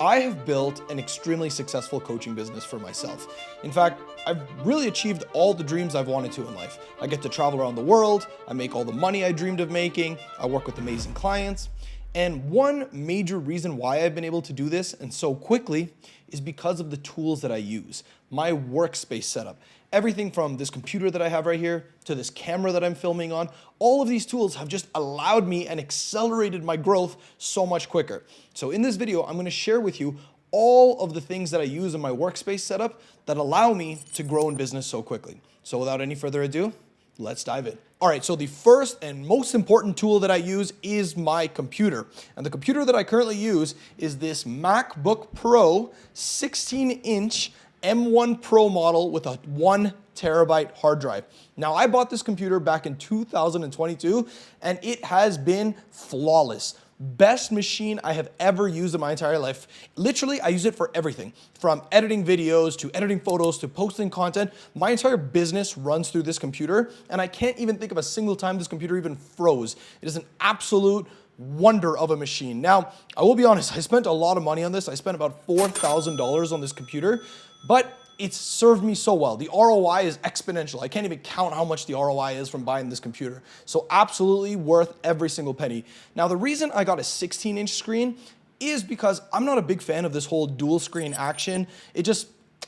I have built an extremely successful coaching business for myself. In fact, I've really achieved all the dreams I've wanted to in life. I get to travel around the world, I make all the money I dreamed of making, I work with amazing clients. And one major reason why I've been able to do this and so quickly is because of the tools that I use, my workspace setup. Everything from this computer that I have right here to this camera that I'm filming on, all of these tools have just allowed me and accelerated my growth so much quicker. So in this video, I'm gonna share with you all of the things that I use in my workspace setup that allow me to grow in business so quickly. So without any further ado, let's dive in. All right, so the first and most important tool that I use is my computer. And the computer that I currently use is this MacBook Pro 16-inch M1 Pro model with a 1 terabyte hard drive. Now, I bought this computer back in 2022 and it has been flawless. Best machine I have ever used in my entire life. Literally, I use it for everything, from editing videos to editing photos to posting content. My entire business runs through this computer, and I can't even think of a single time this computer even froze. It is an absolute wonder of a machine. Now, I will be honest, I spent a lot of money on this. I spent about $4,000 on this computer, but it's served me so well. The ROI is exponential. I can't even count how much the ROI is from buying this computer. So absolutely worth every single penny. Now, the reason I got a 16-inch screen is because I'm not a big fan of this whole dual screen action. It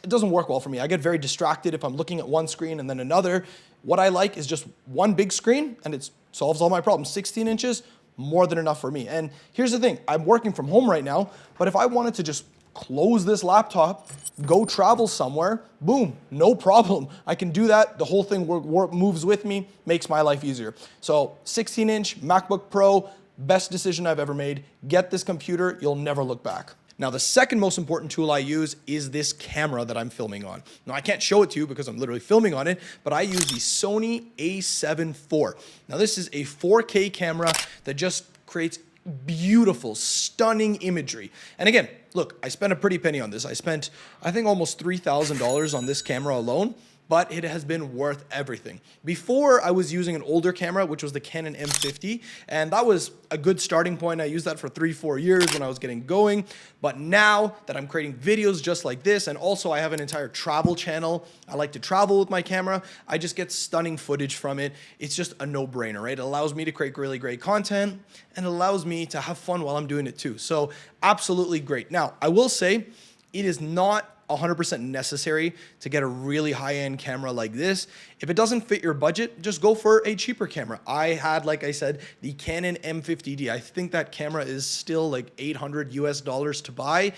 doesn't work well for me. I get very distracted if I'm looking at one screen and then another. What I like is just one big screen and it solves all my problems. 16 inches, more than enough for me. And here's the thing, I'm working from home right now, but if I wanted to just close this laptop, go travel somewhere, boom, no problem. I can do that. The whole thing moves with me, makes my life easier. So 16-inch MacBook Pro, best decision I've ever made. Get this computer, you'll never look back. Now, the second most important tool I use is this camera that I'm filming on. Now, I can't show it to you because I'm literally filming on it, but I use the Sony a7 IV. Now, this is a 4K camera that just creates beautiful, stunning imagery. And again, look, I spent a pretty penny on this. I spent, I think, almost $3,000 on this camera alone, but it has been worth everything. Before, I was using an older camera, which was the Canon M50, and that was a good starting point. I used that for 3-4 years when I was getting going, but now that I'm creating videos just like this, and also I have an entire travel channel, I like to travel with my camera, I just get stunning footage from it. It's just a no-brainer, right? It allows me to create really great content, and it allows me to have fun while I'm doing it too. So absolutely great. Now, I will say, it is not 100% necessary to get a really high-end camera like this. If it doesn't fit your budget, just go for a cheaper camera. I had, like I said, the Canon M50D. I think that camera is still like $800 US to buy.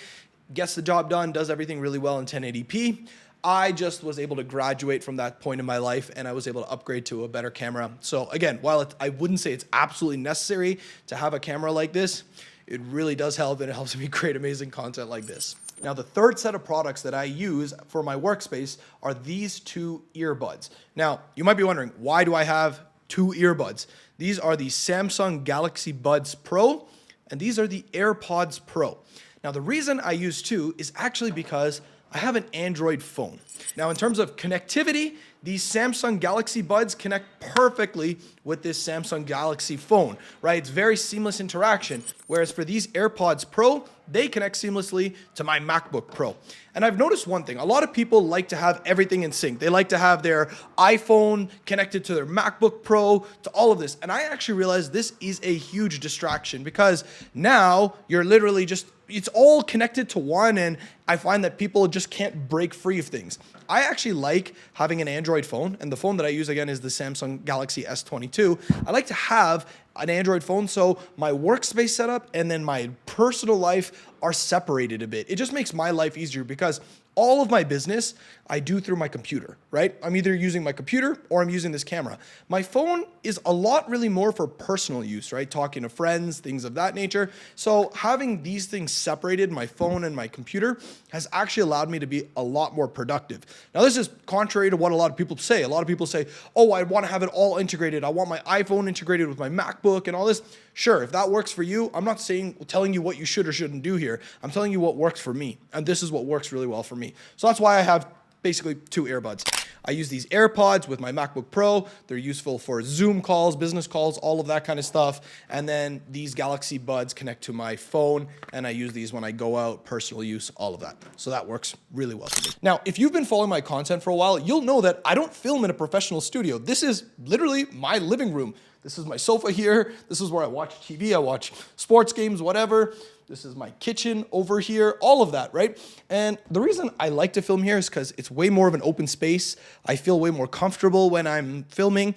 Gets the job done, does everything really well in 1080p. I just was able to graduate from that point in my life and I was able to upgrade to a better camera. So again, while I wouldn't say it's absolutely necessary to have a camera like this, it really does help, and it helps me create amazing content like this. Now, the third set of products that I use for my workspace are these two earbuds. Now, you might be wondering, why do I have two earbuds? These are the Samsung Galaxy Buds Pro, and these are the AirPods Pro. Now, the reason I use two is actually because I have an Android phone. Now, in terms of connectivity, these Samsung Galaxy Buds connect perfectly with this Samsung Galaxy phone, right? It's very seamless interaction. Whereas for these AirPods Pro, they connect seamlessly to my MacBook Pro. And I've noticed one thing, a lot of people like to have everything in sync. They like to have their iPhone connected to their MacBook Pro, to all of this. And I actually realized this is a huge distraction because now you're literally just, it's all connected to one, and I find that people just can't break free of things. I actually like having an Android phone, and the phone that I use, again, is the Samsung Galaxy S22. I like to have an Android phone so my workspace setup and then my personal life are separated a bit. It just makes my life easier because all of my business I do through my computer, right? I'm either using my computer or I'm using this camera. My phone is a lot really more for personal use, right? Talking to friends, things of that nature. So having these things separated, my phone and my computer, has actually allowed me to be a lot more productive. Now, this is contrary to what a lot of people say. A lot of people say, oh, I want to have it all integrated. I want my iPhone integrated with my MacBook and all this. Sure, if that works for you, I'm not telling you what you should or shouldn't do here. I'm telling you what works for me. And this is what works really well for me. So that's why I have basically two earbuds. I use these AirPods with my MacBook Pro. They're useful for Zoom calls, business calls, all of that kind of stuff. And then these Galaxy Buds connect to my phone, and I use these when I go out, personal use, all of that. So that works really well for me. Now, if you've been following my content for a while, you'll know that I don't film in a professional studio. This is literally my living room. This is my sofa here. This is where I watch TV, I watch sports games, whatever. This is my kitchen over here, all of that, right? And the reason I like to film here is because it's way more of an open space. I feel way more comfortable when I'm filming.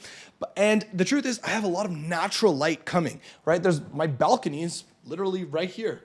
And the truth is, I have a lot of natural light coming, right? My balcony is literally right here.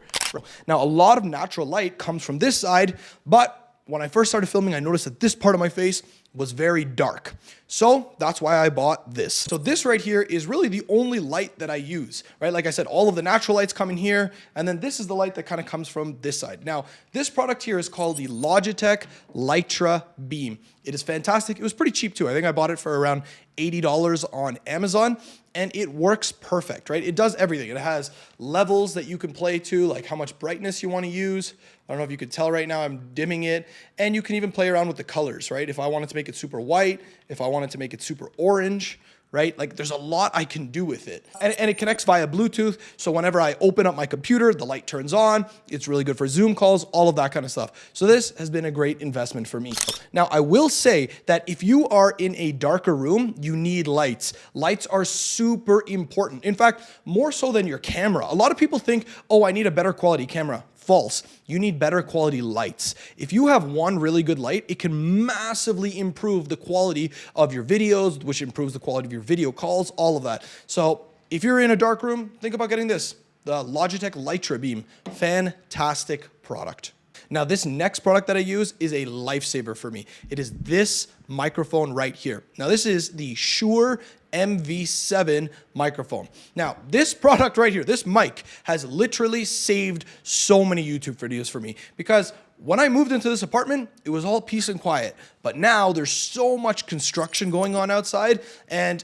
Now, a lot of natural light comes from this side, but when I first started filming, I noticed that this part of my face was very dark. So that's why I bought this. So this right here is really the only light that I use, right? Like I said, all of the natural lights come in here, and then this is the light that kind of comes from this side. Now, this product here is called the Logitech Litra Beam. It is fantastic. It was pretty cheap too. I think I bought it for around $80 on Amazon, and it works perfect, right? It does everything. It has levels that you can play to, like how much brightness you want to use. I don't know if you could tell right now, I'm dimming it. And you can even play around with the colors, right? If I wanted to make it super white, if I wanted to make it super orange, right? Like there's a lot I can do with it. And it connects via Bluetooth. So whenever I open up my computer, the light turns on. It's really good for Zoom calls, all of that kind of stuff. So this has been a great investment for me. Now, I will say that if you are in a darker room, you need lights. Lights are super important. In fact, more so than your camera. A lot of people think, oh, I need a better quality camera. False. You need better quality lights. If you have one really good light, it can massively improve the quality of your videos, which improves the quality of your video calls, all of that. So if you're in a dark room, think about getting this, the Logitech Litra Beam. Fantastic product. Now, this next product that I use is a lifesaver for me. It is this microphone right here. Now, this is the Shure MV7 microphone. Now, this product right here, this mic, has literally saved so many YouTube videos for me, because when I moved into this apartment, it was all peace and quiet. But now there's so much construction going on outside. And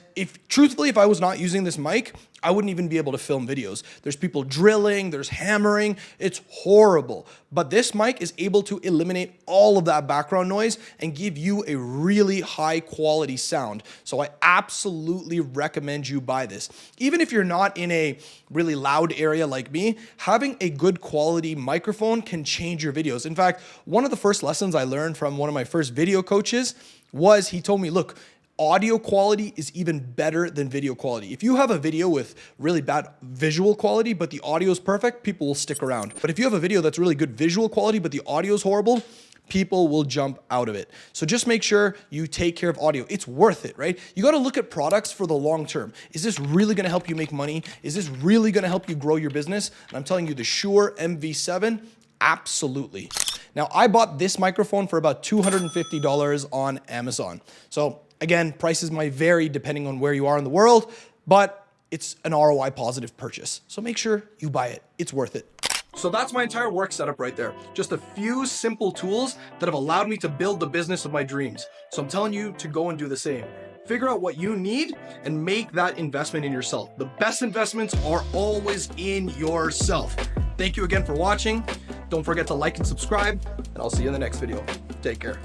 truthfully, if I was not using this mic, I wouldn't even be able to film videos. There's people drilling, there's hammering. It's horrible. But this mic is able to eliminate all of that background noise and give you a really high quality sound. So I absolutely recommend you buy this. Even if you're not in a really loud area like me, having a good quality microphone can change your videos. In fact, one of the first lessons I learned from one of my first video coaches was he told me, look, audio quality is even better than video quality. If you have a video with really bad visual quality, but the audio is perfect, people will stick around. But if you have a video that's really good visual quality, but the audio is horrible, people will jump out of it. So just make sure you take care of audio. It's worth it, right? You got to look at products for the long term. Is this really going to help you make money? Is this really going to help you grow your business? And I'm telling you, the Shure MV7, absolutely. Now, I bought this microphone for about $250 on Amazon. So again, prices might vary depending on where you are in the world, but it's an ROI positive purchase. So make sure you buy it. It's worth it. So that's my entire work setup right there. Just a few simple tools that have allowed me to build the business of my dreams. So I'm telling you to go and do the same. Figure out what you need and make that investment in yourself. The best investments are always in yourself. Thank you again for watching. Don't forget to like and subscribe, and I'll see you in the next video. Take care.